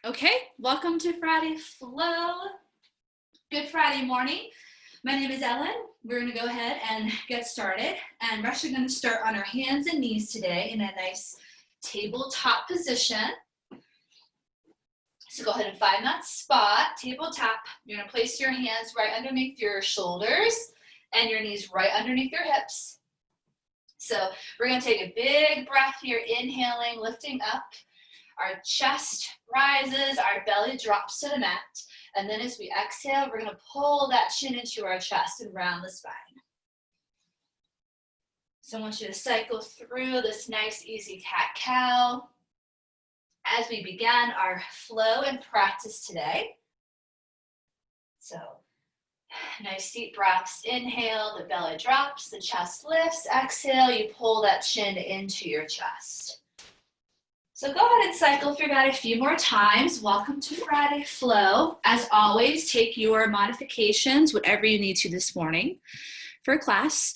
Okay, welcome to Friday Flow. Good Friday morning. My name is Ellen. We're going to go ahead and get started. And we're actually going to start on our hands and knees today in a nice tabletop position. So go ahead and find that spot, tabletop. You're going to place your hands right underneath your shoulders and your knees right underneath your hips. So we're going to take a big breath here, inhaling, lifting up. Our chest rises, our belly drops to the mat, and then as we exhale, we're going to pull that chin into our chest and round the spine. So I want you to cycle through this nice, easy cat-cow as we begin our flow and practice today. So nice deep breaths, inhale, the belly drops, the chest lifts, exhale, you pull that chin into your chest. So go ahead and cycle through that a few more times. Welcome to Friday Flow. As always, take your modifications, whatever you need to this morning for class.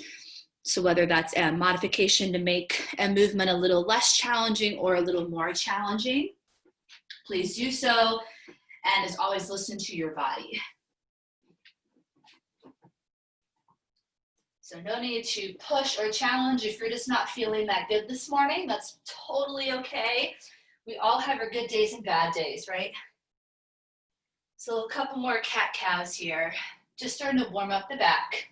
So whether that's a modification to make a movement a little less challenging or a little more challenging, please do so. And as always, listen to your body. So no need to push or challenge if you're just not feeling that good this morning. That's totally okay. We all have our good days and bad days, right? So a couple more cat-cows here. Just starting to warm up the back.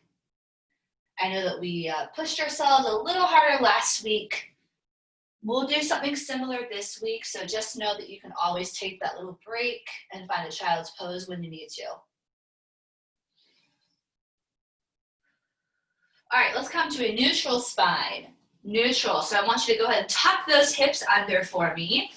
I know that we pushed ourselves a little harder last week. We'll do something similar this week, so just know that you can always take that little break and find a child's pose when you need to. All right, let's come to a neutral spine. Neutral, so I want you to go ahead and tuck those hips under for me.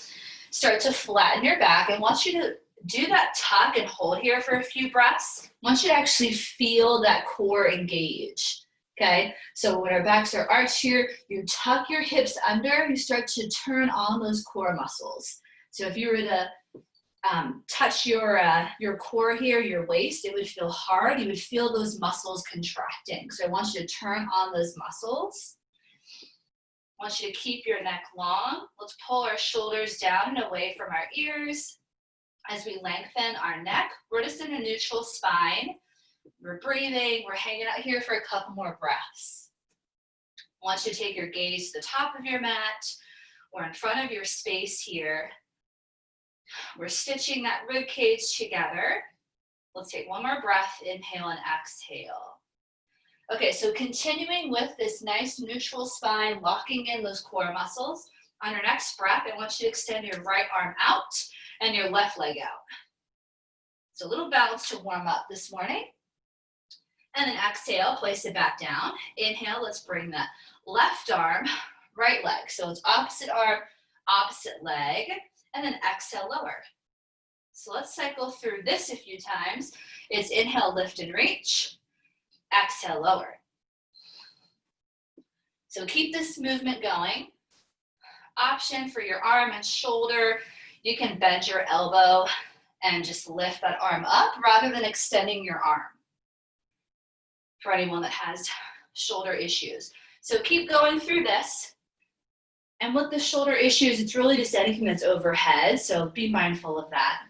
Start to flatten your back. I want you to do that tuck and hold here for a few breaths. I want you to actually feel that core engage, okay? So when our backs are arched here, you tuck your hips under, you start to turn on those core muscles. So if you were to touch your core here, your waist, it would feel hard. You would feel those muscles contracting. So I want you to turn on those muscles. I want you to keep your neck long. Let's pull our shoulders down and away from our ears as we lengthen our neck. We're just in a neutral spine. We're breathing. We're hanging out here for a couple more breaths. I want you to take your gaze to the top of your mat or in front of your space here. We're stitching that rib cage together. Let's take one more breath, inhale and exhale. Okay, so continuing with this nice neutral spine, locking in those core muscles. On your next breath, I want you to extend your right arm out and your left leg out. So a little balance to warm up this morning. And then exhale, place it back down. Inhale, let's bring that left arm, right leg. So it's opposite arm, opposite leg. And then exhale, lower. So let's cycle through this a few times. It's inhale, lift and reach. Exhale, lower. So keep this movement going. Option for your arm and shoulder. You can bend your elbow and just lift that arm up rather than extending your arm for anyone that has shoulder issues. So keep going through this. And with the shoulder issues, it's really just anything that's overhead, so be mindful of that.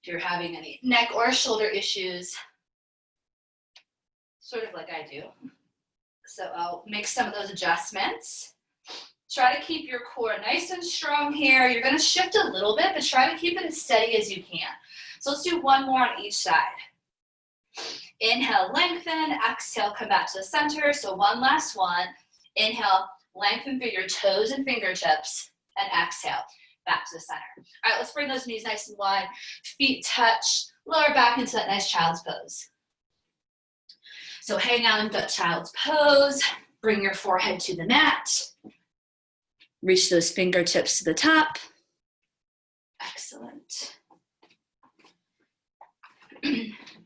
If you're having any neck or shoulder issues, sort of like I do. So I'll make some of those adjustments. Try to keep your core nice and strong here. You're going to shift a little bit, but try to keep it as steady as you can. So let's do one more on each side. Inhale, lengthen. Exhale, come back to the center. So one last one. Inhale, lengthen through your toes and fingertips. And exhale, back to the center. All right, let's bring those knees nice and wide. Feet touch, lower back into that nice child's pose. So hang out in that child's pose. Bring your forehead to the mat. Reach those fingertips to the top. Excellent.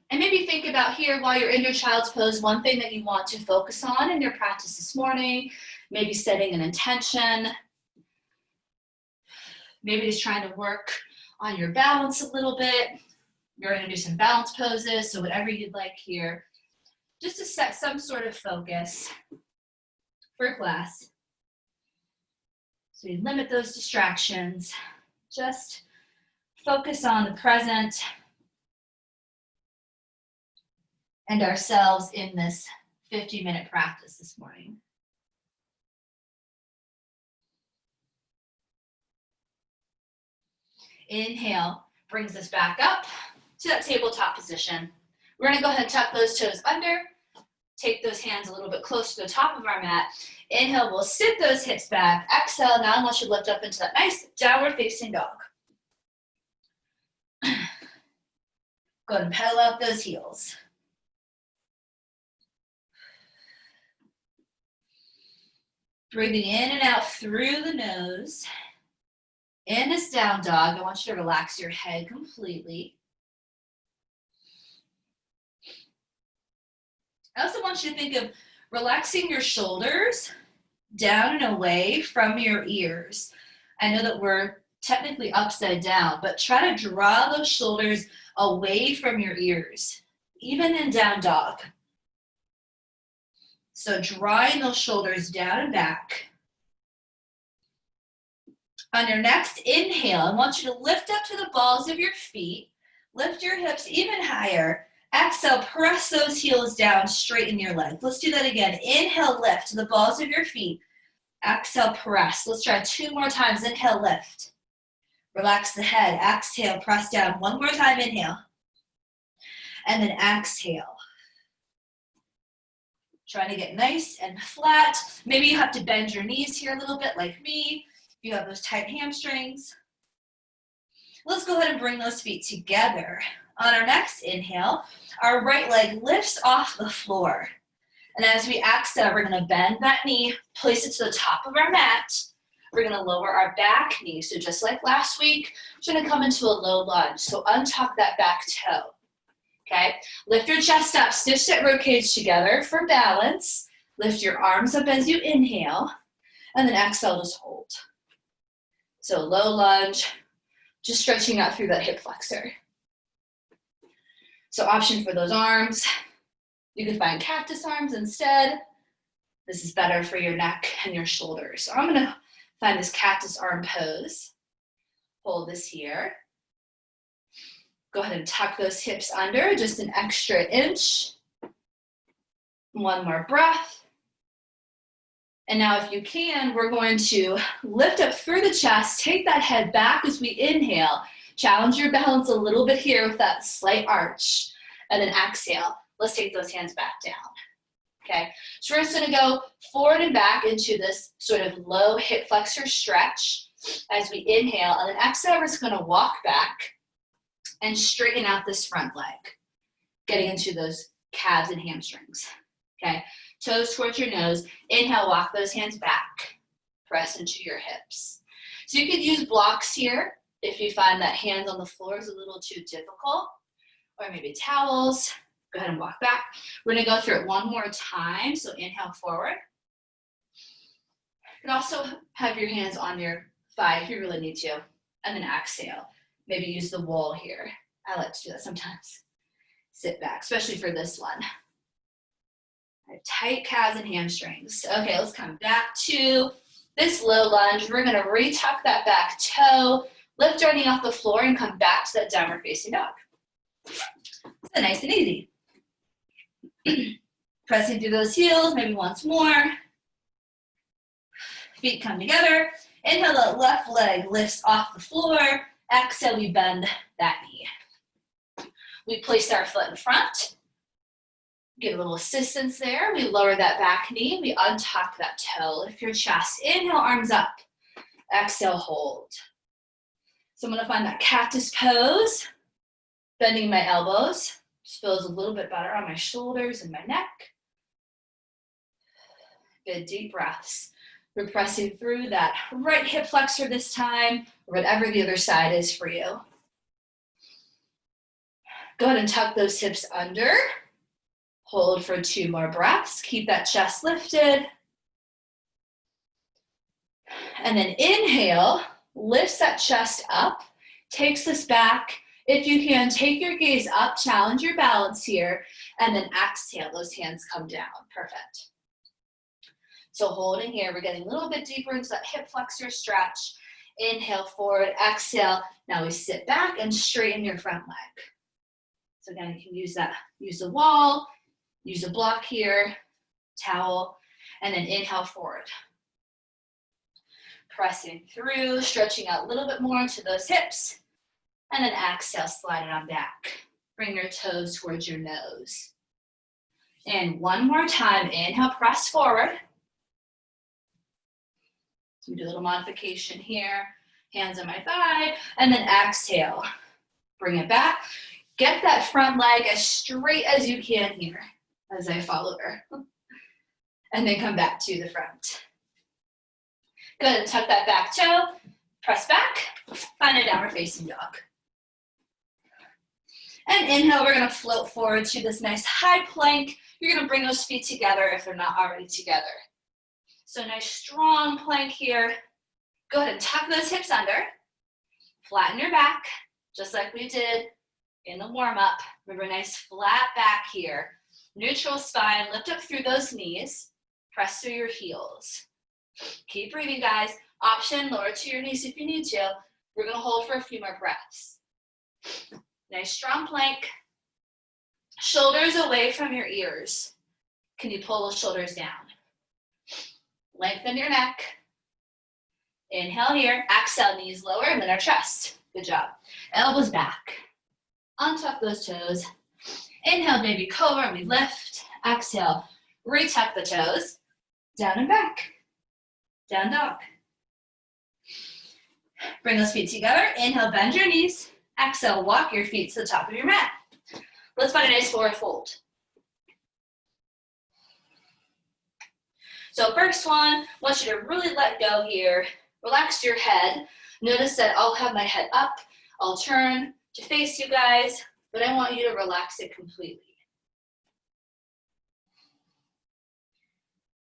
And maybe think about here while you're in your child's pose, one thing that you want to focus on in your practice this morning, maybe setting an intention, maybe just trying to work on your balance a little bit. You're going to do some balance poses, so whatever you'd like here, just to set some sort of focus for class. So we limit those distractions. Just focus on the present and ourselves in this 50-minute practice this morning. Inhale brings us back up to that tabletop position. We're gonna go ahead and tuck those toes under, take those hands a little bit closer to the top of our mat. Inhale, we'll sit those hips back. Exhale, now I want you to lift up into that nice downward facing dog. Go ahead and pedal out those heels. Breathing in and out through the nose. In this down dog, I want you to relax your head completely. I also want you to think of relaxing your shoulders down and away from your ears. I know that we're technically upside down, but try to draw those shoulders away from your ears, even in down dog. So drawing those shoulders down and back. On your next inhale, I want you to lift up to the balls of your feet. Lift your hips even higher. Exhale, press those heels down, straighten your legs. Let's do that again. Inhale, lift to the balls of your feet. Exhale, press. Let's try 2 more times. Inhale, lift. Relax the head. Exhale, press down. 1 more time, inhale. And then exhale. Trying to get nice and flat. Maybe you have to bend your knees here a little bit like me. If you have those tight hamstrings. Let's go ahead and bring those feet together. On our next inhale, our right leg lifts off the floor. And as we exhale, we're gonna bend that knee, place it to the top of our mat. We're gonna lower our back knee. So just like last week, we're gonna come into a low lunge. So untuck that back toe, okay? Lift your chest up, stitch that ribcage together for balance. Lift your arms up as you inhale, and then exhale, just hold. So low lunge, just stretching out through that hip flexor. So option for those arms, you can find cactus arms instead. This is better for your neck and your shoulders. So I'm gonna find this cactus arm pose. Hold this here. Go ahead and tuck those hips under, just an extra inch. 1 more breath. And now if you can, we're going to lift up through the chest, take that head back as we inhale. Challenge your balance a little bit here with that slight arch. And then exhale. Let's take those hands back down. Okay, so we're just gonna go forward and back into this sort of low hip flexor stretch as we inhale. And then exhale, we're just gonna walk back and straighten out this front leg, getting into those calves and hamstrings. Okay, toes towards your nose. Inhale, walk those hands back. Press into your hips. So you could use blocks here if you find that hands on the floor is a little too difficult, or maybe towels. Go ahead and walk back. We're gonna go through it 1 more time. So inhale forward. You can also have your hands on your thigh if you really need to, and then exhale. Maybe use the wall here. I like to do that sometimes. Sit back, especially for this one. Tight calves and hamstrings. Okay, let's come back to this low lunge. We're gonna retuck that back toe, lift our knee off the floor, and come back to that downward facing dog. So nice and easy. Pressing through those heels, maybe once more. Feet come together. Inhale, the left leg lifts off the floor. Exhale, we bend that knee. We place our foot in front. Get a little assistance there. We lower that back knee. We untuck that toe. Lift your chest. Inhale, arms up. Exhale, hold. So I'm gonna find that cactus pose. Bending my elbows. Just feels a little bit better on my shoulders and my neck. Good deep breaths. We're pressing through that right hip flexor this time, or whatever the other side is for you. Go ahead and tuck those hips under. Hold for 2 more breaths. Keep that chest lifted. And then inhale, lifts that chest up, takes us back. If you can, take your gaze up, challenge your balance here, and then exhale, those hands come down. Perfect. So holding here, we're getting a little bit deeper into that hip flexor stretch. Inhale, forward, exhale. Now we sit back and straighten your front leg. So again, you can use the wall, use a block here, towel, and then inhale forward. Pressing through, stretching out a little bit more into those hips, and then exhale, slide it on back. Bring your toes towards your nose. And one more time, inhale, press forward. So we do a little modification here, hands on my thigh, and then exhale. Bring it back. Get that front leg as straight as you can here as I follow her. And then come back to the front. Good, and tuck that back toe, press back, find a downward facing dog. And inhale, we're gonna float forward to this nice high plank. You're gonna bring those feet together if they're not already together. So nice strong plank here. Go ahead and tuck those hips under. Flatten your back, just like we did in the warm-up. Remember, nice flat back here. Neutral spine, lift up through those knees. Press through your heels. Keep breathing, guys. Option, lower to your knees if you need to. We're gonna hold for a few more breaths. Nice strong plank. Shoulders away from your ears. Can you pull those shoulders down? Lengthen your neck. Inhale here, exhale, knees lower, and then our chest. Good job. Elbows back. Untuck those toes. Inhale, baby cobra, we lift. Exhale, retuck the toes. Down and back. Down dog. Bring those feet together. Inhale, bend your knees. Exhale, walk your feet to the top of your mat. Let's find a nice forward fold. So first one, I want you to really let go here. Relax your head. Notice that I'll have my head up. I'll turn to face you guys, but I want you to relax it completely.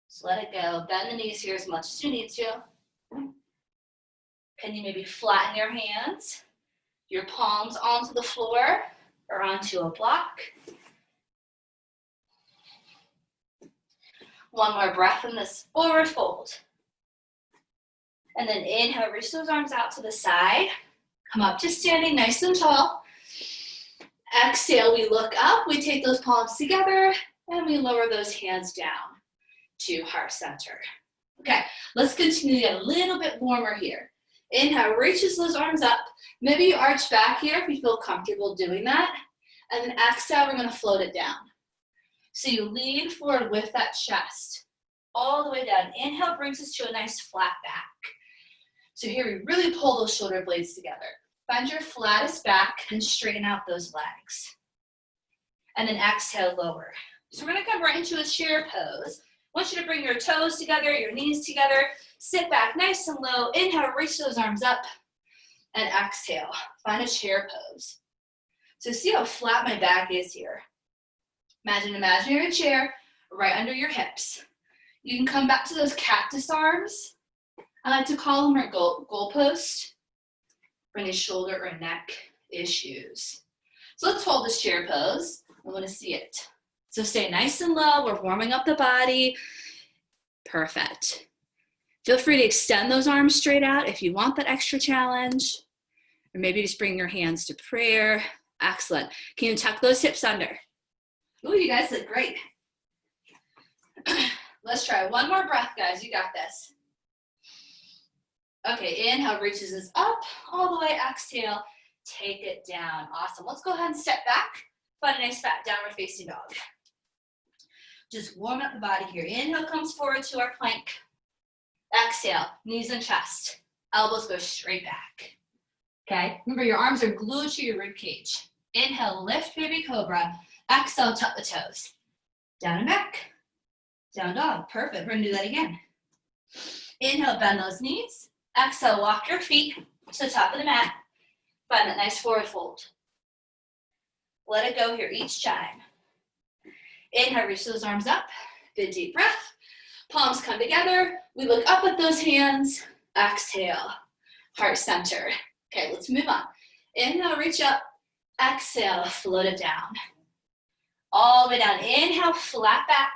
So let it go. Bend the knees here as much as you need to. Can you maybe flatten your hands, your palms onto the floor or onto a block? One more breath in this forward fold. And then inhale, reach those arms out to the side. Come up to standing nice and tall. Exhale, we look up, we take those palms together, and we lower those hands down to heart center. Okay, let's continue to get a little bit warmer here. Inhale, reaches those arms up. Maybe you arch back here if you feel comfortable doing that. And then exhale, we're gonna float it down. So you lean forward with that chest all the way down. Inhale brings us to a nice flat back. So here we really pull those shoulder blades together. Find your flattest back and straighten out those legs. And then exhale, lower. So we're gonna come right into a chair pose. I want you to bring your toes together, your knees together. Sit back nice and low. Inhale, reach those arms up. And exhale, find a chair pose. So see how flat my back is here. Imagine an imaginary chair right under your hips. You can come back to those cactus arms. I like to call them our goalpost for any shoulder or neck issues. So let's hold this chair pose. I want to see it. So stay nice and low. We're warming up the body. Perfect. Feel free to extend those arms straight out if you want that extra challenge. Or maybe just bring your hands to prayer. Excellent. Can you tuck those hips under? Ooh, you guys look great. Let's try one more breath, guys. You got this. Okay, inhale reaches us up all the way. Exhale, take it down. Awesome. Let's go ahead and step back. Find a nice fat downward facing dog. Just warm up the body here. Inhale comes forward to our plank. Exhale, knees and chest. Elbows go straight back. Okay, remember your arms are glued to your rib cage. Inhale, lift baby cobra. Exhale, tuck the toes. Down and back. Down dog. Perfect. We're gonna do that again. Inhale, bend those knees. Exhale, walk your feet to the top of the mat. Find that nice forward fold. Let it go here each time. Inhale, reach those arms up. Good deep breath. Palms come together. We look up at those hands. Exhale, heart center. Okay, let's move on. Inhale, reach up. Exhale, float it down. All the way down. Inhale, flat back.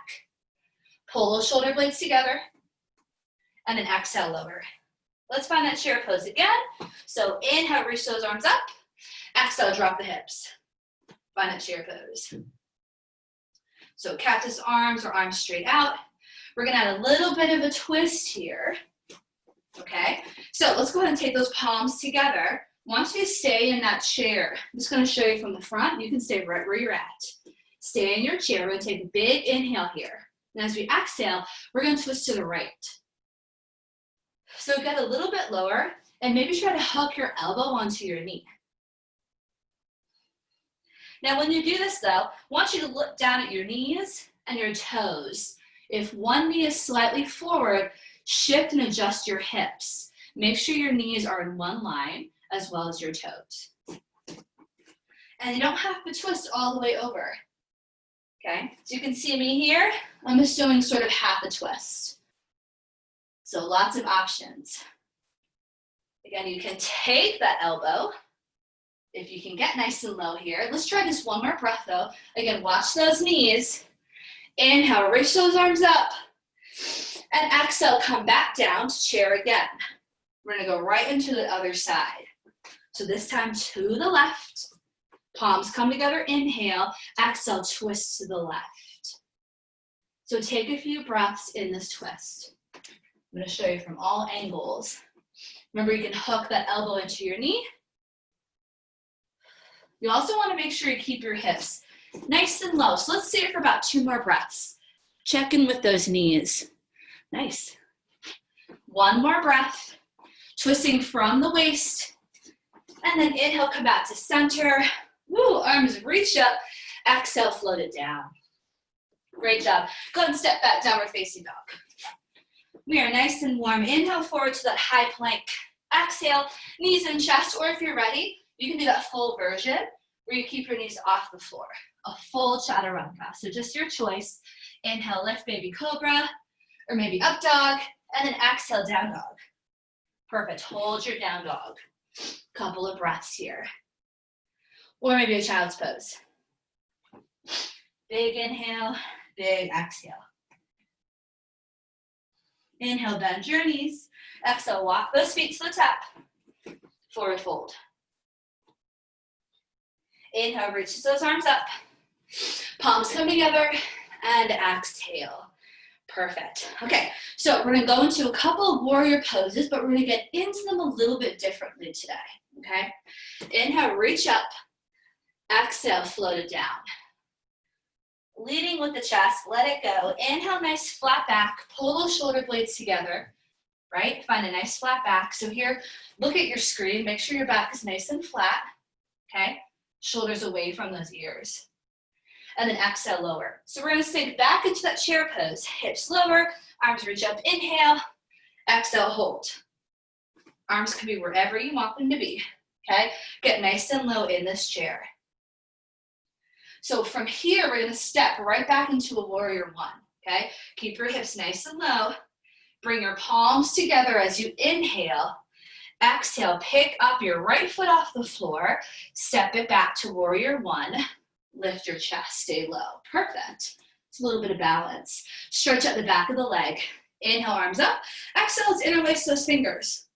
Pull those shoulder blades together. and then exhale, lower. Let's find that chair pose again. So inhale, reach those arms up. Exhale, drop the hips. Find that chair pose. So cactus arms or arms straight out. We're gonna add a little bit of a twist here. Okay, so let's go ahead and take those palms together. Once you stay in that chair, I'm just gonna show you from the front. You can stay right where you're at. Stay in your chair. We're gonna take a big inhale here. And as we exhale, we're gonna twist to the right. So get a little bit lower and maybe try to hook your elbow onto your knee. Now when you do this though, I want you to look down at your knees and your toes. If one knee is slightly forward, shift and adjust your hips. Make sure your knees are in one line as well as your toes. And you don't have to twist all the way over. Okay, so you can see me here. I'm just doing sort of half a twist. So lots of options. Again, you can take that elbow. If you can get nice and low here. Let's try this one more breath though. Again, watch those knees. Inhale, reach those arms up. And exhale, come back down to chair again. We're gonna go right into the other side. So this time to the left. Palms come together, inhale. Exhale, twist to the left. So take a few breaths in this twist. I'm gonna show you from all angles. Remember, you can hook that elbow into your knee. You also wanna make sure you keep your hips nice and low. So let's stay here for about 2 more breaths. Check in with those knees. Nice. 1 more breath. Twisting from the waist. And then inhale, come back to center. Woo, arms reach up. Exhale, float it down. Great job. Go ahead and step back, downward facing dog. We are nice and warm. Inhale forward to that high plank. Exhale, knees in chest, or if you're ready, you can do that full version where you keep your knees off the floor. A full chaturanga. So just your choice. Inhale, lift baby cobra, or maybe up dog, and then exhale, down dog. Perfect. Hold your down dog. Couple of breaths here. Or maybe a child's pose. Big inhale, big exhale. Inhale, bend your knees. Exhale, walk those feet to the top. Forward fold. Inhale, reach those arms up. Palms come together and exhale. Perfect. Okay, so we're gonna go into a couple of warrior poses, but we're gonna get into them a little bit differently today, okay? Inhale, reach up. Exhale, float it down. Leading with the chest, let it go. Inhale, nice flat back. Pull those shoulder blades together, right? Find a nice flat back. So here, look at your screen. Make sure your back is nice and flat, okay? Shoulders away from those ears. And then exhale, lower. So we're gonna sink back into that chair pose. Hips lower, arms reach up, inhale. Exhale, hold. Arms can be wherever you want them to be, okay? Get nice and low in this chair. So from here, we're gonna step right back into a warrior one, okay? Keep your hips nice and low. Bring your palms together as you inhale. Exhale, pick up your right foot off the floor. Step it back to warrior one. Lift your chest, stay low. Perfect. It's a little bit of balance. Stretch out the back of the leg. Inhale, arms up. Exhale, let's interlace those fingers.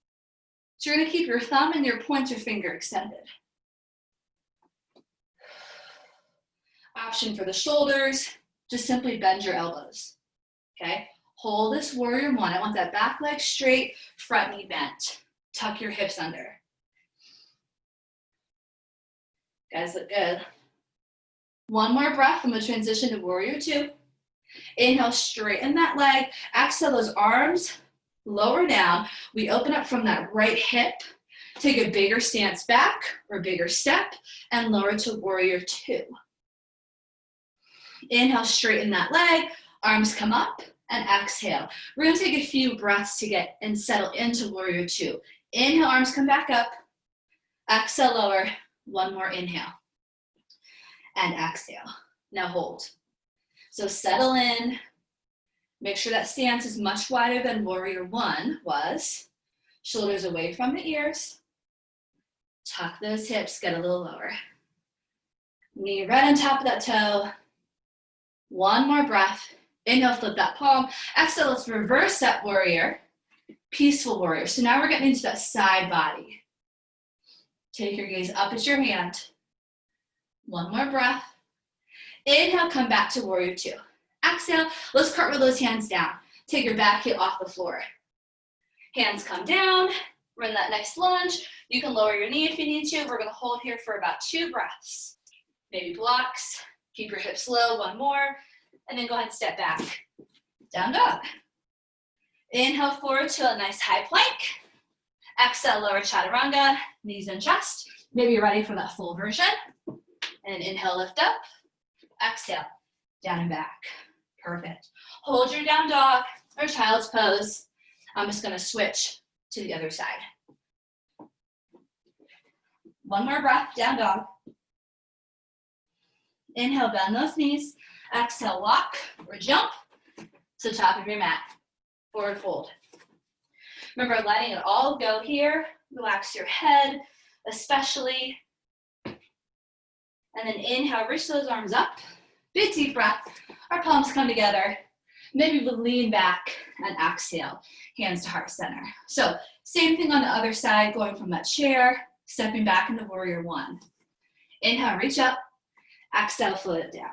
So you're gonna keep your thumb and your pointer finger extended. Option for the shoulders, just simply bend your elbows, okay? Hold this warrior one. I want that back leg straight, front knee bent. Tuck your hips under. Guys, look good. One more breath, I'm gonna transition to warrior two. Inhale, straighten that leg. Exhale, those arms lower down. We open up from that right hip. Take a bigger stance back or bigger step and lower to warrior two. Inhale, straighten that leg, arms come up, and exhale. We're gonna take a few breaths to get and settle into warrior two. Inhale, arms come back up. Exhale, lower. One more inhale. And exhale. Now hold. So settle in. Make sure that stance is much wider than warrior one was. Shoulders away from the ears. Tuck those hips, get a little lower. Knee right on top of that toe. One more breath. Inhale, flip that palm. Exhale, let's reverse that warrior. Peaceful warrior. So now we're getting into that side body. Take your gaze up at your hand. One more breath. Inhale, come back to warrior two. Exhale, let's cartwheel those hands down. Take your back heel off the floor. Hands come down, we're in that nice lunge. You can lower your knee if you need to. We're gonna hold here for about 2 breaths. Maybe blocks, keep your hips low, one more, and then go ahead and step back. Down dog. Inhale forward to a nice high plank. Exhale, lower chaturanga, knees and chest. Maybe you're ready for that full version. And inhale, lift up. Exhale, down and back. Perfect. Hold your down dog or child's pose. I'm just gonna switch to the other side. One more breath, down dog. Inhale, bend those knees. Exhale, walk or jump to the top of your mat. Forward fold. Remember, letting it all go here. Relax your head, especially. And then inhale, reach those arms up. Big deep breath. Our palms come together. Maybe we'll lean back and exhale, hands to heart center. So same thing on the other side, going from that chair, stepping back into warrior one. Inhale, reach up. Exhale, float it down.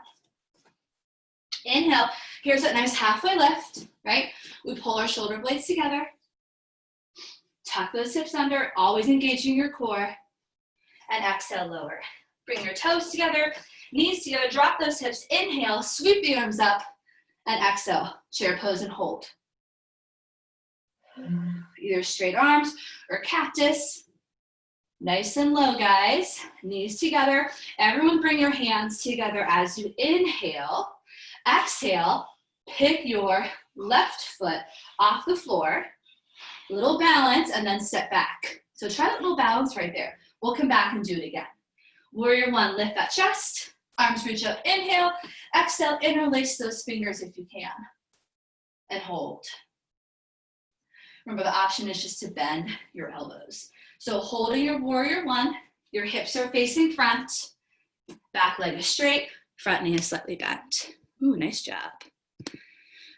Inhale, here's that nice halfway lift, right? We pull our shoulder blades together. Tuck those hips under, always engaging your core. And exhale, lower. Bring your toes together, knees together, drop those hips. Inhale, sweep the arms up. And exhale, chair pose and hold. Either straight arms or cactus. Nice and low, guys. Knees together. Everyone bring your hands together as you inhale. Exhale, pick your left foot off the floor. Little balance and then step back. So try that little balance right there. We'll come back and do it again. Warrior one, lift that chest. Arms reach up, inhale. Exhale, interlace those fingers if you can. And hold. Remember, the option is just to bend your elbows. So holding your warrior one, your hips are facing front. Back leg is straight, front knee is slightly bent. Ooh, nice job.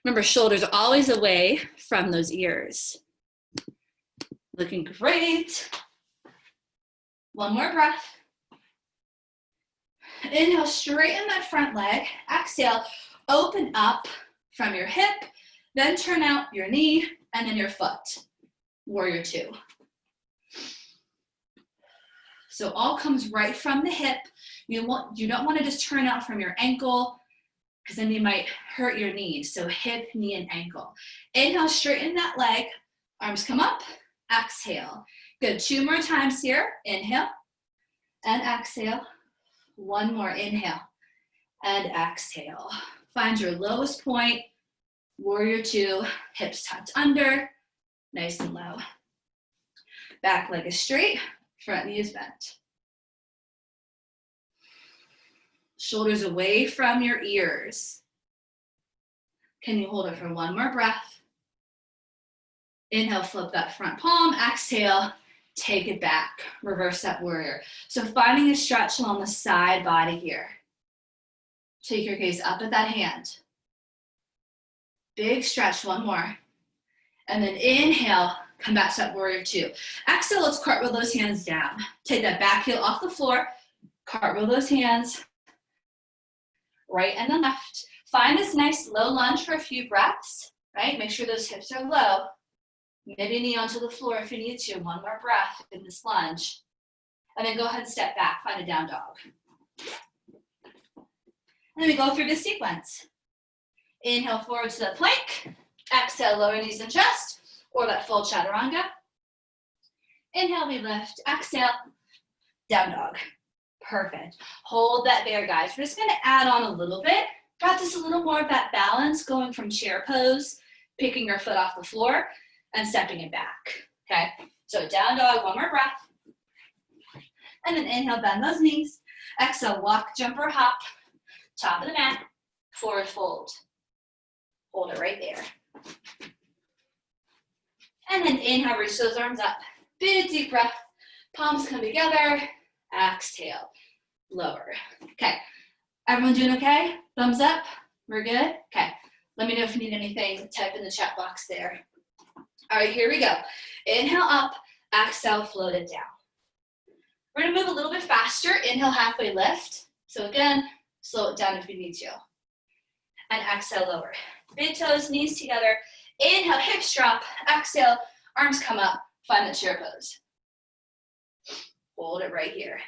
Remember, shoulders are always away from those ears. Looking great. One more breath. Inhale, straighten that front leg. Exhale, open up from your hip, then turn out your knee and then your foot. Warrior two. So all comes right from the hip. You don't want to just turn out from your ankle because then you might hurt your knees. So hip, knee, and ankle. Inhale, straighten that leg. Arms come up. Exhale. Good. 2 more times here. Inhale and exhale. One more, inhale and exhale. Find your lowest point, warrior two, hips tucked under, nice and low. Back leg is straight, front knee is bent. Shoulders away from your ears. Can you hold it for one more breath? Inhale, flip that front palm, exhale, take it back, reverse that warrior. So finding a stretch along the side body here. Take your gaze up at that hand. Big stretch, one more. And then inhale, come back to that warrior two. Exhale, let's cartwheel those hands down. Take that back heel off the floor, cartwheel those hands, right and then left. Find this nice low lunge for a few breaths, right? Make sure those hips are low. Maybe knee onto the floor if you need to. One more breath in this lunge. And then go ahead and step back, find a down dog. And then we go through the sequence. Inhale forward to the plank. Exhale, lower knees and chest, or that full chaturanga. Inhale, we lift. Exhale, down dog. Perfect. Hold that there, guys. We're just gonna add on a little bit. Practice a little more of that balance, going from chair pose, picking your foot off the floor, and stepping it back, okay? So down dog, one more breath. And then inhale, bend those knees. Exhale, walk, jump, or hop. Top of the mat, forward fold. Hold it right there. And then inhale, reach those arms up. Big deep breath. Palms come together. Exhale, lower. Okay, everyone doing okay? Thumbs up, we're good? Okay, let me know if you need anything, type in the chat box there. All right, here we go. Inhale up, exhale, float it down. We're gonna move a little bit faster. Inhale, halfway lift. So again, slow it down if you need to. And exhale, lower. Big toes, knees together. Inhale, hips drop. Exhale, arms come up. Find the chair pose. Hold it right here.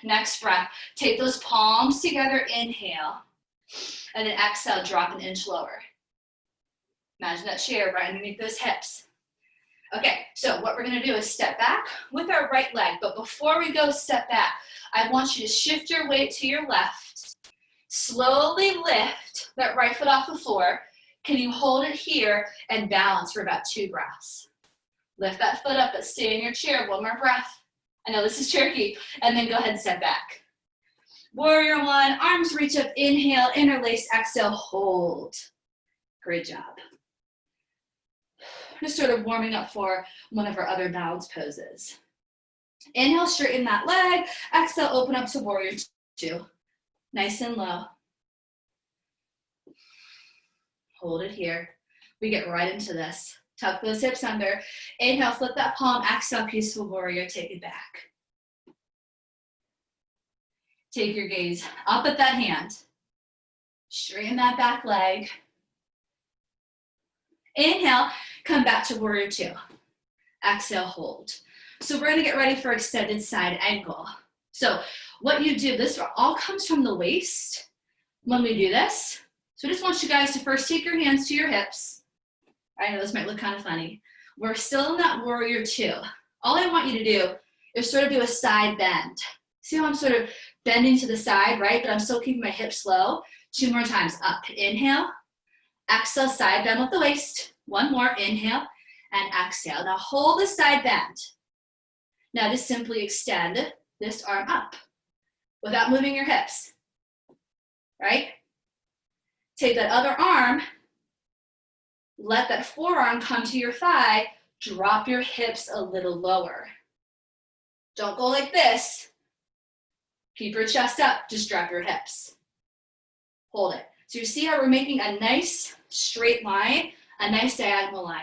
Next breath, take those palms together, inhale. And then exhale, drop an inch lower. Imagine that chair right underneath those hips. Okay, so what we're gonna do is step back with our right leg, but before we go step back, I want you to shift your weight to your left, slowly lift that right foot off the floor. Can you hold it here and balance for about 2 breaths? Lift that foot up, but stay in your chair, 1 more breath. I know this is tricky, and then go ahead and step back. Warrior 1, arms reach up, inhale, interlace, exhale, hold. Great job. Just sort of warming up for one of our other balance poses. Inhale, straighten that leg. Exhale, open up to warrior 2. Nice and low. Hold it here. We get right into this. Tuck those hips under. Inhale, flip that palm. Exhale, peaceful warrior, take it back. Take your gaze up at that hand. Straighten that back leg. Inhale, come back to warrior 2. Exhale, hold. So we're gonna get ready for extended side angle. So what you do, this all comes from the waist when we do this. So I just want you guys to first take your hands to your hips. I know this might look kind of funny. We're still in that warrior 2. All I want you to do is sort of do a side bend. See how I'm sort of bending to the side, right? But I'm still keeping my hips low. 2 more times, up, inhale. Exhale, side bend with the waist. 1 more, inhale, and exhale. Now hold the side bend. Now just simply extend this arm up without moving your hips, right? Take that other arm, let that forearm come to your thigh, drop your hips a little lower. Don't go like this. Keep your chest up, just drop your hips. Hold it. So you see how we're making a nice straight line, a nice diagonal line,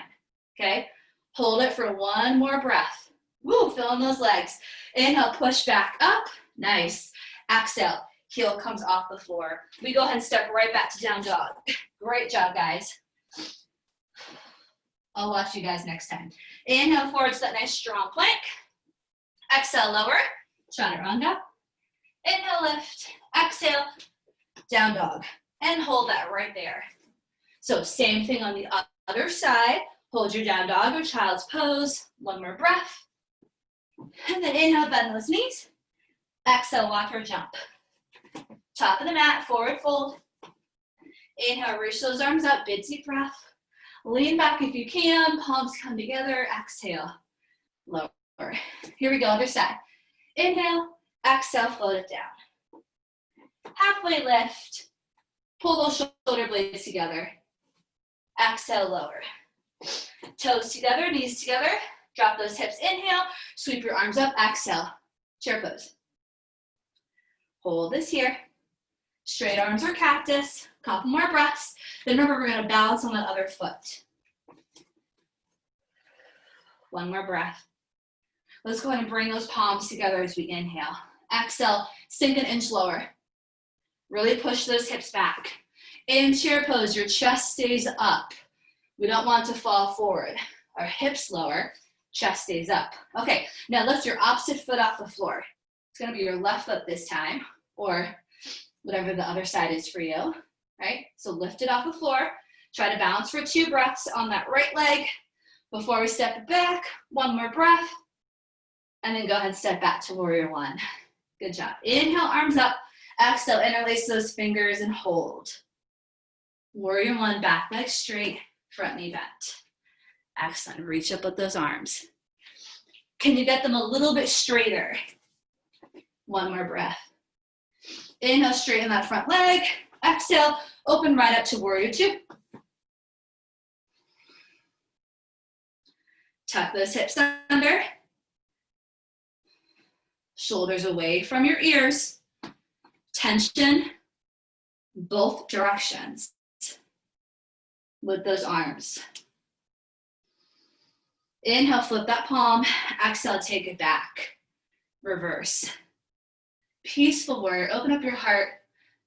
okay? Hold it for 1 more breath. Woo, fill in those legs. Inhale, push back up, nice. Exhale, heel comes off the floor. We go ahead and step right back to down dog. Great job, guys. I'll watch you guys next time. Inhale forward to that nice strong plank. Exhale, lower, chaturanga. Inhale, lift, exhale, down dog. And hold that right there. So same thing on the other side. Hold your down dog or child's pose. 1 more breath. And then inhale, bend those knees. Exhale, walk or jump. Top of the mat, forward fold. Inhale, reach those arms up, big deep breath. Lean back if you can, palms come together. Exhale, lower. Here we go, other side. Inhale, exhale, float it down. Halfway lift. Pull those shoulder blades together. Exhale, lower. Toes together, knees together. Drop those hips, inhale. Sweep your arms up, exhale. Chair pose. Hold this here. Straight arms or cactus. Couple more breaths. Then remember, we're gonna balance on that other foot. 1 more breath. Let's go ahead and bring those palms together as we inhale. Exhale, sink an inch lower. Really push those hips back. In chair pose, your chest stays up. We don't want to fall forward. Our hips lower, chest stays up. Okay, now lift your opposite foot off the floor. It's gonna be your left foot this time, or whatever the other side is for you, right? So lift it off the floor. Try to balance for 2 breaths on that right leg. Before we step it back, 1 more breath. And then go ahead and step back to warrior 1. Good job. Inhale, arms up. Exhale, interlace those fingers and hold. Warrior 1, back leg straight, front knee bent. Excellent, reach up with those arms. Can you get them a little bit straighter? 1 more breath. Inhale, straighten that front leg. Exhale, open right up to warrior 2. Tuck those hips under. Shoulders away from your ears. Tension, both directions. with those arms. Inhale, flip that palm. Exhale, take it back. Reverse. Peaceful warrior. Open up your heart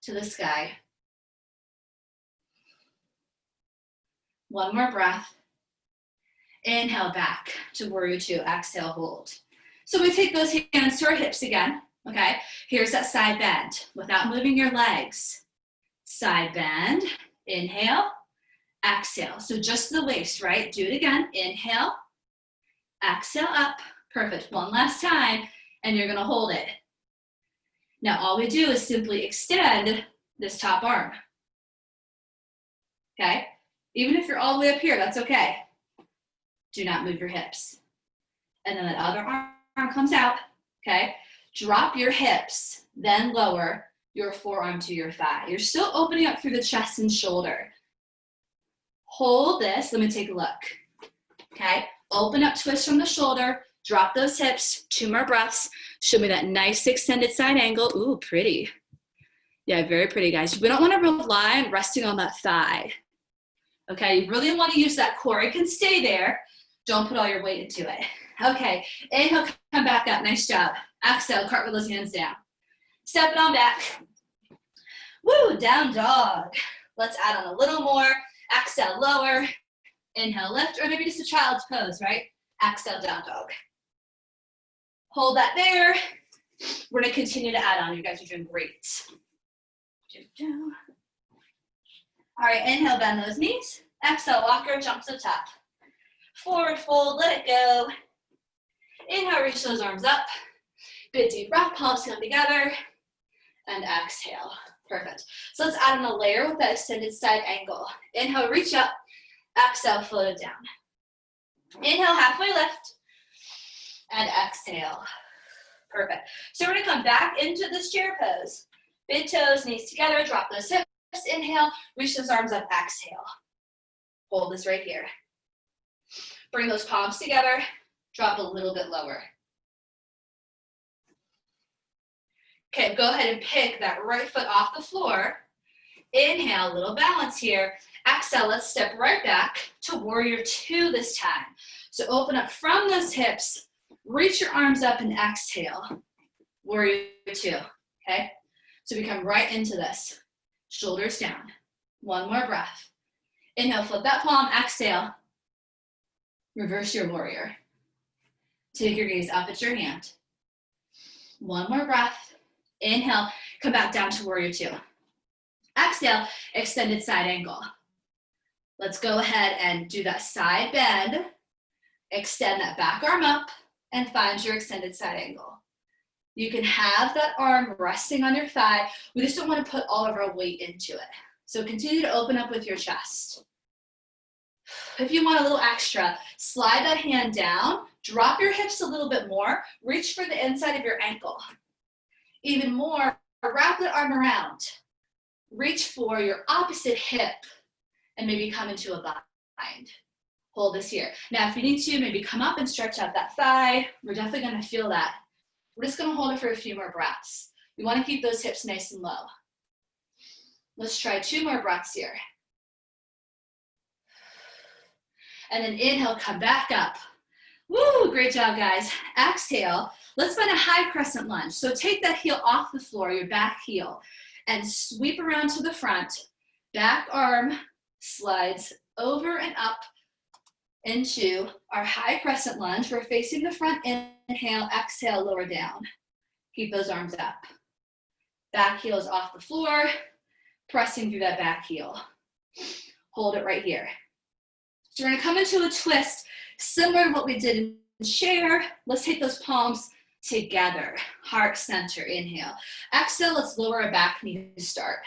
to the sky. One more breath. Inhale, back to warrior two. Exhale, hold. So we take those hands to our hips again. Okay, here's that side bend without moving your legs. Side bend. Inhale. Exhale. So just the waist, right? Do it again. Inhale. Exhale up. Perfect. One last time, and you're gonna hold it. Now all we do is simply extend this top arm. Okay? Even if you're all the way up here, that's okay. Do not move your hips. And then that other arm comes out, okay? Drop your hips, then lower your forearm to your thigh. You're still opening up through the chest and shoulder. Hold this, let me take a look, okay? Open up, twist from the shoulder, drop those hips, 2 more breaths. Show me that nice extended side angle. Ooh, pretty. Yeah, very pretty, guys. We don't want to rely on resting on that thigh. Okay, you really want to use that core. It can stay there. Don't put all your weight into it. Okay, inhale, come back up. Nice job. Exhale, cartwheel those hands down. Step it on back. Woo, down dog. Let's add on a little more. Exhale, lower. Inhale, lift, or maybe just a child's pose, right? Exhale, down dog. Hold that there. We're gonna continue to add on. You guys are doing great. All right, inhale, bend those knees. Exhale, walker, jump to the top. Forward fold, let it go. Inhale, reach those arms up. Good deep breath, palms come together. And exhale. Perfect. So let's add on a layer with that extended side angle. Inhale, reach up. Exhale, float it down. Inhale, halfway lift. And exhale. Perfect. So we're gonna come back into this chair pose. Big toes, knees together, drop those hips. Inhale, reach those arms up, exhale. Hold this right here. Bring those palms together, drop a little bit lower. Okay, go ahead and pick that right foot off the floor. Inhale, little balance here. Exhale, let's step right back to warrior two this time. So open up from those hips, reach your arms up and exhale. Warrior two, okay? So we come right into this. Shoulders down. One more breath. Inhale, flip that palm, exhale. Reverse your warrior. Take your gaze up at your hand. One more breath. Inhale, come back down to warrior two. Exhale, extended side angle. Let's go ahead and do that side bend. Extend that back arm up and find your extended side angle. You can have that arm resting on your thigh. We just don't want to put all of our weight into it. So continue to open up with your chest. If you want a little extra, slide that hand down, drop your hips a little bit more, reach for the inside of your ankle. Even more, wrap the arm around. Reach for your opposite hip and maybe come into a bind. Hold this here. Now, if you need to, maybe come up and stretch out that thigh. We're definitely gonna feel that. We're just gonna hold it for a few more breaths. You wanna keep those hips nice and low. Let's try 2 more breaths here. And then inhale, come back up. Woo, great job, guys. Exhale, let's find a high crescent lunge. So take that heel off the floor, your back heel, and sweep around to the front. Back arm slides over and up into our high crescent lunge. We're facing the front. Inhale, exhale, lower down. Keep those arms up. Back heel is off the floor, pressing through that back heel. Hold it right here. So we're gonna come into a twist, similar to what we did in chair. Let's take those palms together. Heart center, inhale. Exhale, let's lower our back knee to start,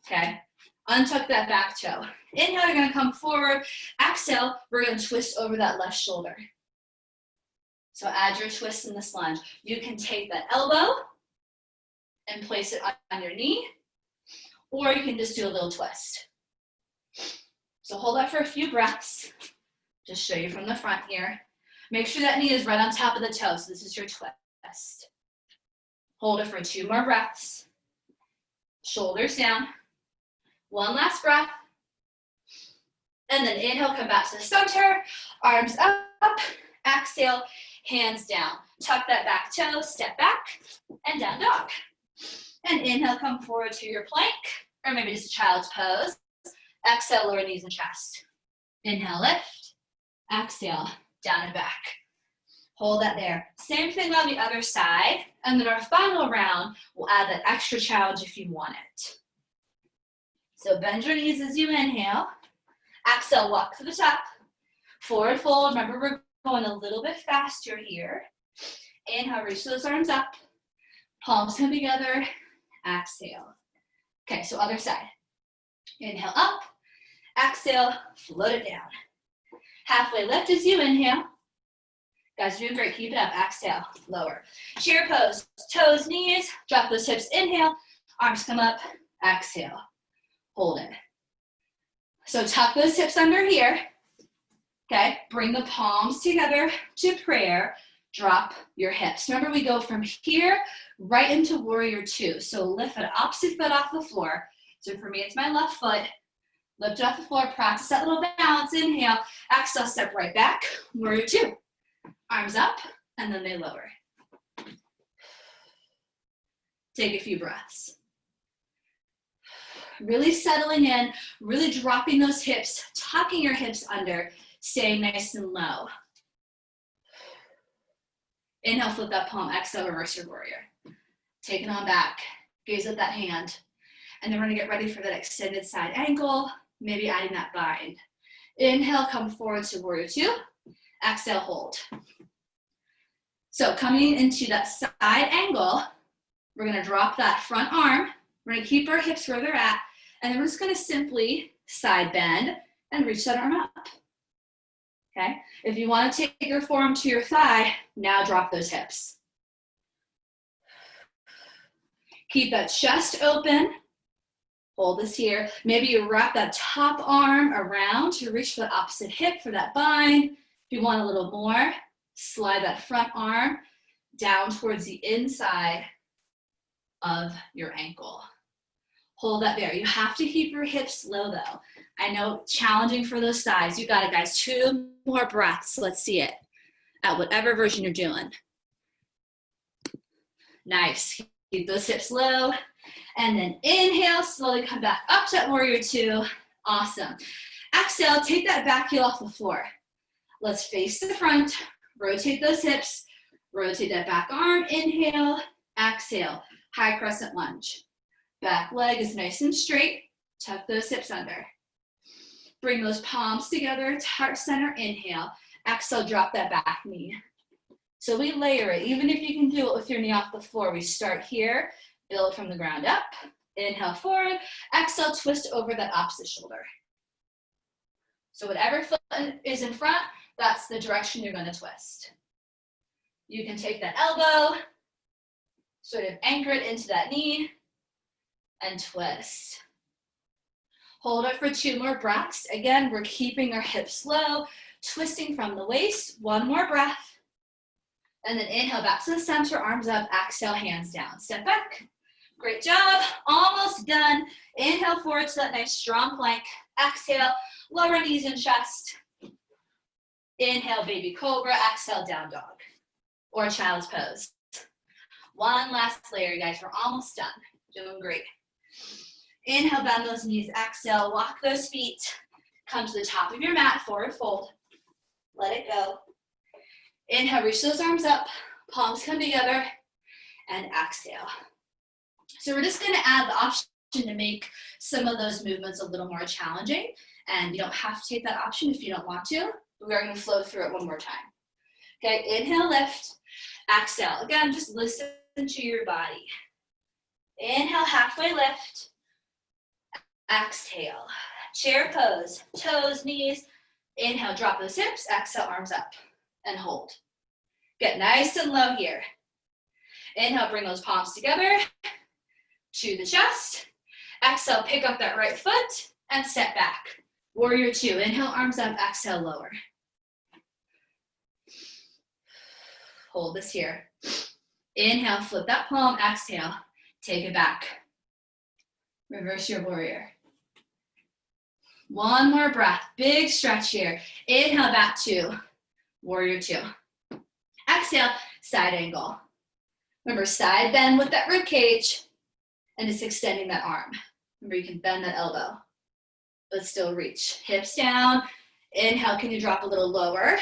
okay? Untuck that back toe. Inhale, you're gonna come forward. Exhale, we're gonna twist over that left shoulder. So add your twist in this lunge. You can take that elbow and place it on your knee, or you can just do a little twist. So hold that for a few breaths. Just show you from the front here. Make sure that knee is right on top of the toe. So this is your twist. Hold it for 2 more breaths. Shoulders down. One last breath. And then inhale, come back to the center, arms up, exhale, hands down. Tuck that back toe, step back, and down dog. And inhale, come forward to your plank, or maybe just a child's pose. Exhale, lower knees and chest. Inhale, lift. Exhale, down and back. Hold that there. Same thing on the other side. And then our final round, we'll add that extra challenge if you want it. So bend your knees as you inhale. Exhale, walk to the top. Forward fold. Remember, we're going a little bit faster here. Inhale, reach those arms up. Palms come together. Exhale. Okay, so other side. Inhale up. Exhale, float it down. Halfway lift as you inhale. Guys, you're doing great. Keep it up. Exhale, lower. Chair pose. Toes, knees. Drop those hips. Inhale. Arms come up. Exhale. Hold it. So tuck those hips under here. Okay. Bring the palms together to prayer. Drop your hips. Remember, we go from here right into warrior two. So lift the opposite foot off the floor. So for me, it's my left foot. Lift it off the floor. Practice that little balance. Inhale. Exhale, step right back. Warrior two. Arms up, and then they lower. Take a few breaths. Really settling in, really dropping those hips, tucking your hips under, staying nice and low. Inhale, flip that palm. Exhale, reverse your warrior. Take it on back. Gaze at that hand. And then we're gonna get ready for that extended side ankle, maybe adding that bind. Inhale, come forward to warrior two. Exhale, hold. So coming into that side angle, we're gonna drop that front arm. We're gonna keep our hips where they're at, and then we're just gonna simply side bend and reach that arm up. Okay? If you wanna take your forearm to your thigh, now drop those hips. Keep that chest open. Hold this here. Maybe you wrap that top arm around to reach for the opposite hip for that bind. If you want a little more, slide that front arm down towards the inside of your ankle. Hold that there. You have to keep your hips low though. I know, challenging for those thighs. You got it, guys. 2 more breaths. Let's see it at whatever version you're doing. Nice. Keep those hips low. And then inhale, slowly come back up to that warrior two. Awesome. Exhale, take that back heel off the floor. Let's face the front. Rotate those hips. Rotate that back arm. Inhale. Exhale. High crescent lunge. Back leg is nice and straight. Tuck those hips under. Bring those palms together. Heart center. Inhale. Exhale. Drop that back knee. So we layer it. Even if you can do it with your knee off the floor, we start here. Build from the ground up. Inhale forward. Exhale. Twist over that opposite shoulder. So whatever foot is in front, that's the direction you're going to twist. You can take that elbow, sort of anchor it into that knee, and twist. Hold it for 2 more breaths. Again, we're keeping our hips low, twisting from the waist. 1 more breath. And then inhale back to the center, arms up, exhale, hands down. Step back. Great job. Almost done. Inhale forward to that nice strong plank. Exhale, lower knees and chest. Inhale, baby cobra. Exhale, down dog. Or child's pose. 1 last layer, guys. We're almost done. Doing great. Inhale, bend those knees. Exhale, walk those feet. Come to the top of your mat, forward fold. Let it go. Inhale, reach those arms up. Palms come together. And exhale. So we're just going to add the option to make some of those movements a little more challenging. And you don't have to take that option if you don't want to. We are going to flow through it 1 more time. Okay, inhale, lift. Exhale. Again, just listen to your body. Inhale, halfway lift. Exhale. Chair pose. Toes, knees. Inhale, drop those hips. Exhale, arms up. And hold. Get nice and low here. Inhale, bring those palms together to the chest. Exhale, pick up that right foot and step back. Warrior two. Inhale, arms up. Exhale, lower. Hold this here. Inhale, flip that palm. Exhale, take it back. Reverse your warrior. One more breath, big stretch here. Inhale back to warrior two. Exhale, side angle. Remember, side bend with that rib cage and just extending that arm. Remember, you can bend that elbow, but still reach. Hips down. Inhale, can you drop a little lower?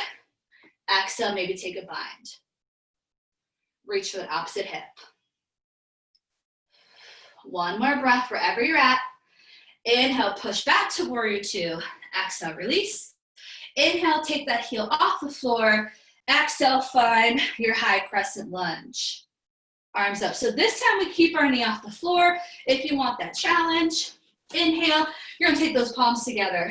Exhale, maybe take a bind. Reach for the opposite hip. One more breath wherever you're at. Inhale, push back to warrior two. Exhale, release. Inhale, take that heel off the floor. Exhale, find your high crescent lunge. Arms up. So this time we keep our knee off the floor. If you want that challenge, inhale, you're gonna take those palms together.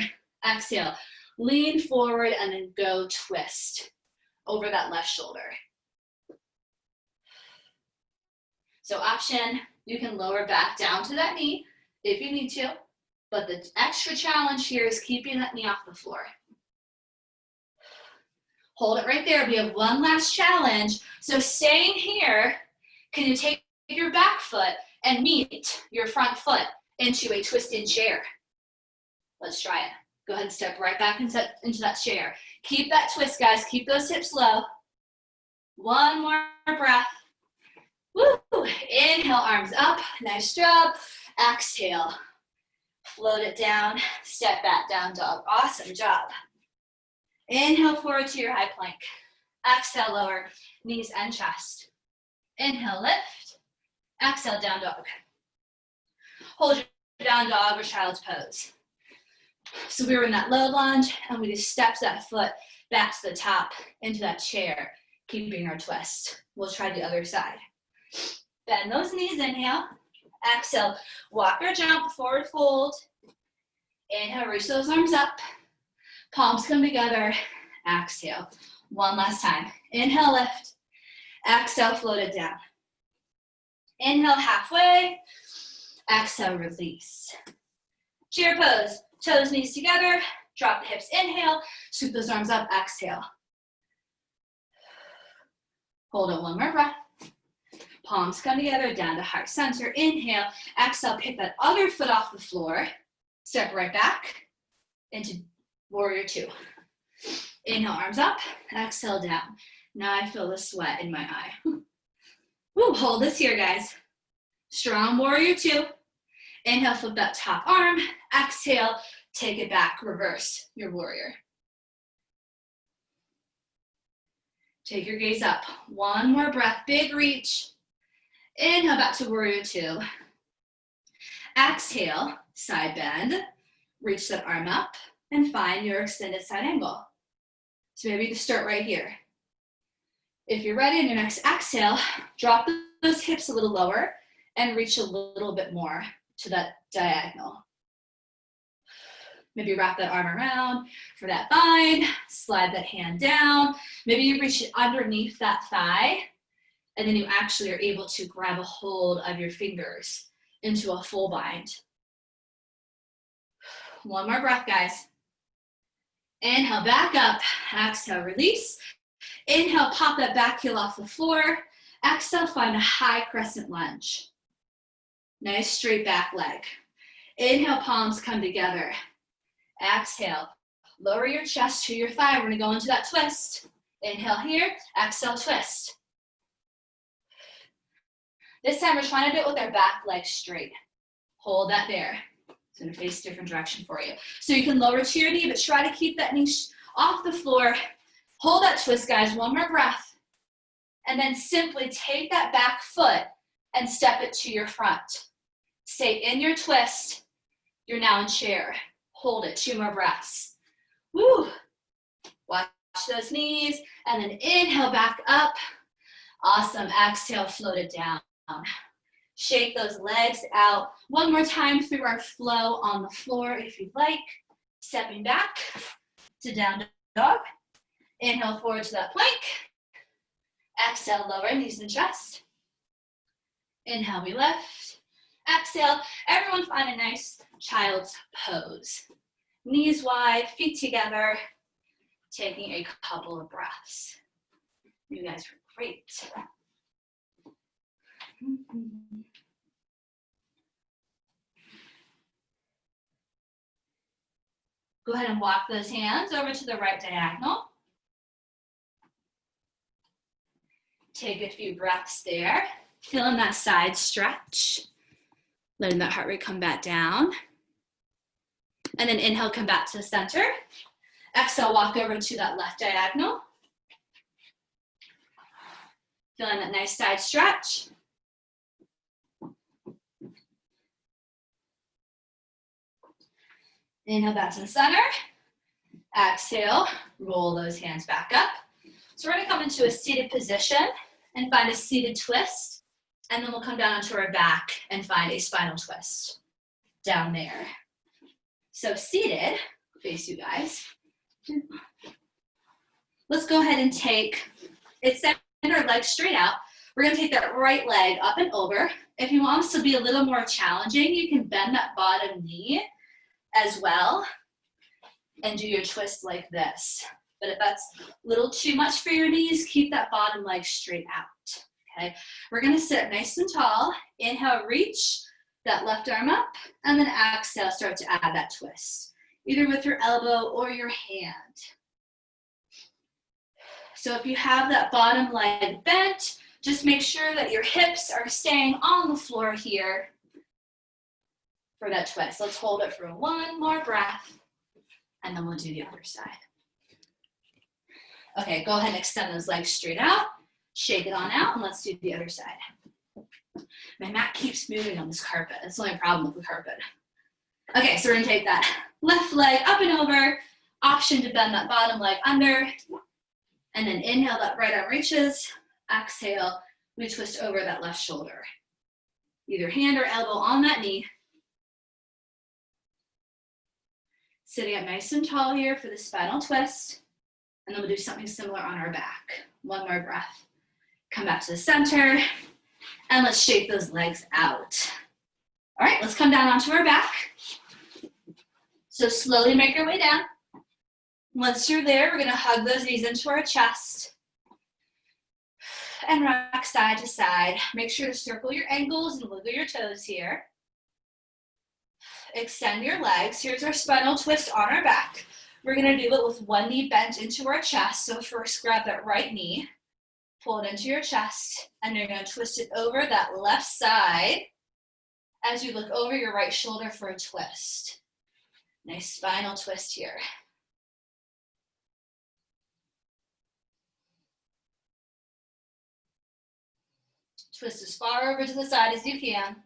Exhale, lean forward and then go twist over that left shoulder. So option, you can lower back down to that knee if you need to, but the extra challenge here is keeping that knee off the floor. Hold it right there. We have one last challenge. So staying here, can you take your back foot and meet your front foot into a twisted chair? Let's try it. Go ahead and step right back into that chair. Keep that twist, guys. Keep those hips low. One more breath. Woo. Inhale, arms up. Nice job. Exhale. Float it down. Step back, down dog. Awesome job. Inhale forward to your high plank. Exhale, lower knees and chest. Inhale, lift. Exhale, down dog. Hold your down dog or child's pose. So we were in that low lunge and we just stepped that foot back to the top into that chair, keeping our twist. We'll try the other side. Bend those knees, inhale. Exhale, walk or jump, forward fold. Inhale, reach those arms up. Palms come together. Exhale. One last time. Inhale, lift. Exhale, float it down. Inhale, halfway. Exhale, release. Chair pose. Toes, knees together. Drop the hips. Inhale. Scoop those arms up. Exhale. Hold it. One more breath. Palms come together. Down to heart center. Inhale. Exhale. Pick that other foot off the floor. Step right back into warrior two. Inhale, arms up. Exhale, down. Now I feel the sweat in my eye. Woo, hold this here, guys. Strong warrior two. Inhale, flip that top arm. Exhale, take it back, reverse your warrior. Take your gaze up. One more breath, big reach. Inhale, back to warrior two. Exhale, side bend. Reach that arm up and find your extended side angle. So maybe you can start right here. If you're ready, in your next exhale, drop those hips a little lower and reach a little bit more to that diagonal. Maybe wrap that arm around for that bind, slide that hand down. Maybe you reach it underneath that thigh, and then you actually are able to grab a hold of your fingers into a full bind. One more breath, guys. Inhale, back up. Exhale, release. Inhale, pop that back heel off the floor. Exhale, find a high crescent lunge. Nice straight back leg. Inhale, palms come together. Exhale, lower your chest to your thigh. We're gonna go into that twist. Inhale here, exhale, twist. This time we're trying to do it with our back leg straight. Hold that there. It's gonna face a different direction for you. So you can lower to your knee, but try to keep that knee off the floor. Hold that twist, guys. One more breath. And then simply take that back foot and step it to your front. Stay in your twist. You're now in chair. Hold it. 2 more breaths. Woo. Watch those knees. And then inhale back up. Awesome. Exhale, float it down. Shake those legs out. One more time through our flow on the floor if you'd like. Stepping back to down dog. Inhale forward to that plank. Exhale, lower knees and chest. Inhale, we lift. Exhale, everyone find a nice child's pose. Knees wide, feet together. Taking a couple of breaths. You guys are great. Go ahead and walk those hands over to the right diagonal. Take a few breaths there. Feeling that side stretch. Letting that heart rate come back down. And then inhale, come back to the center. Exhale, walk over to that left diagonal. Feeling that nice side stretch. Inhale back to the center. Exhale, roll those hands back up. So we're gonna come into a seated position and find a seated twist. And then we'll come down onto our back and find a spinal twist down there. So seated, face you guys. Let's go ahead and take, send our legs straight out. We're gonna take that right leg up and over. If you want this to be a little more challenging, you can bend that bottom knee as well and do your twist like this. But if that's a little too much for your knees, keep that bottom leg straight out, okay? We're gonna sit nice and tall. Inhale, reach that left arm up, and then exhale, start to add that twist, either with your elbow or your hand. So if you have that bottom leg bent, just make sure that your hips are staying on the floor here for that twist. Let's hold it for one more breath, and then we'll do the other side. Okay, go ahead and extend those legs straight out, shake it on out, and let's do the other side. My mat keeps moving on this carpet. That's the only problem with the carpet. Okay, so we're gonna take that left leg up and over, option to bend that bottom leg under, and then inhale, that right arm reaches, exhale, we twist over that left shoulder. Either hand or elbow on that knee. Sitting up nice and tall here for the spinal twist. And then we'll do something similar on our back. One more breath. Come back to the center. And let's shake those legs out. All right, let's come down onto our back. So slowly make your way down. Once you're there, we're gonna hug those knees into our chest. And rock side to side. Make sure to circle your ankles and wiggle your toes here. Extend your legs. Here's our spinal twist on our back. We're gonna do it with one knee bent into our chest. So first grab that right knee, pull it into your chest, and you're gonna twist it over that left side as you look over your right shoulder for a twist. Nice spinal twist here. Twist as far over to the side as you can.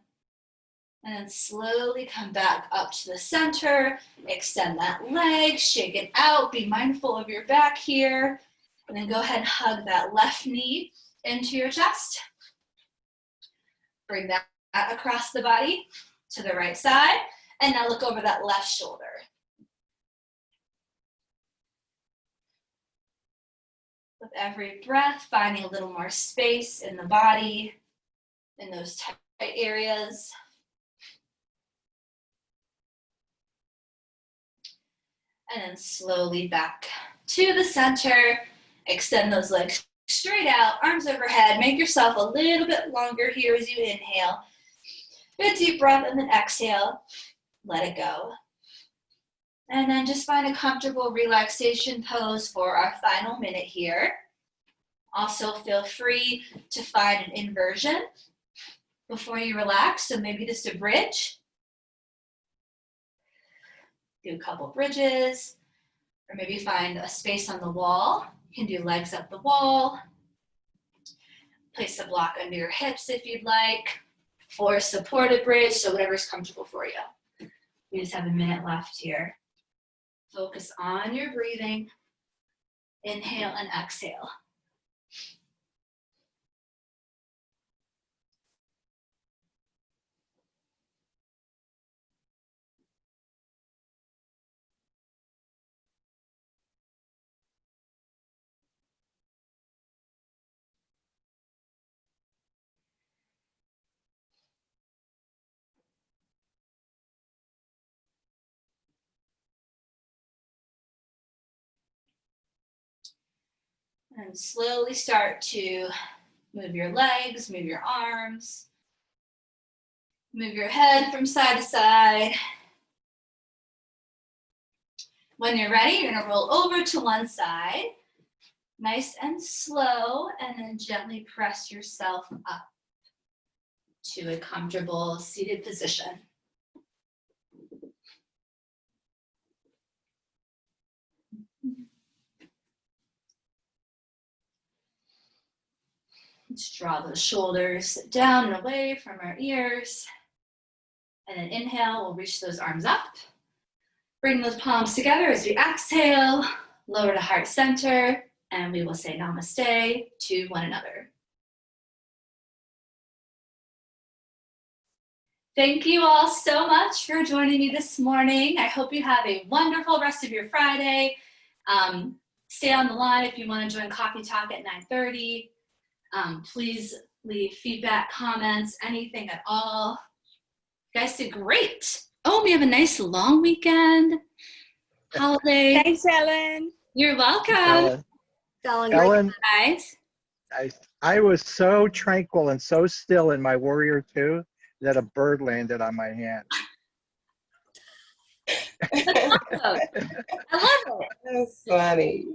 And then slowly come back up to the center. Extend that leg, shake it out. Be mindful of your back here. And then go ahead and hug that left knee into your chest. Bring that across the body to the right side. And now look over that left shoulder. With every breath, finding a little more space in the body, in those tight areas. And then slowly back to the center. Extend those legs straight out, arms overhead. Make yourself a little bit longer here as you inhale. Good deep breath and then exhale. Let it go. And then just find a comfortable relaxation pose for our final minute here. Also feel free to find an inversion before you relax. So maybe just a bridge. Do a couple bridges, or maybe find a space on the wall. You can do legs up the wall. Place a block under your hips if you'd like, or supported bridge, so whatever's comfortable for you. We just have a minute left here. Focus on your breathing. Inhale and exhale. And slowly start to move your legs, move your arms, move your head from side to side. When you're ready, you're gonna roll over to one side, nice and slow, and then gently press yourself up to a comfortable seated position. Let's draw those shoulders down and away from our ears. And then inhale, we'll reach those arms up. Bring those palms together as we exhale, lower to heart center, and we will say namaste to one another. Thank you all so much for joining me this morning. I hope you have a wonderful rest of your Friday. Stay on the line if you want to join Coffee Talk at 9:30. Please leave feedback, comments, anything at all. You guys did great. Oh, we have a nice long weekend. Holiday. Thanks, Ellen. You're welcome. Ellen, Guys. I was so tranquil and so still in my Warrior 2 that a bird landed on my hand. That's awesome. I love it. That's funny.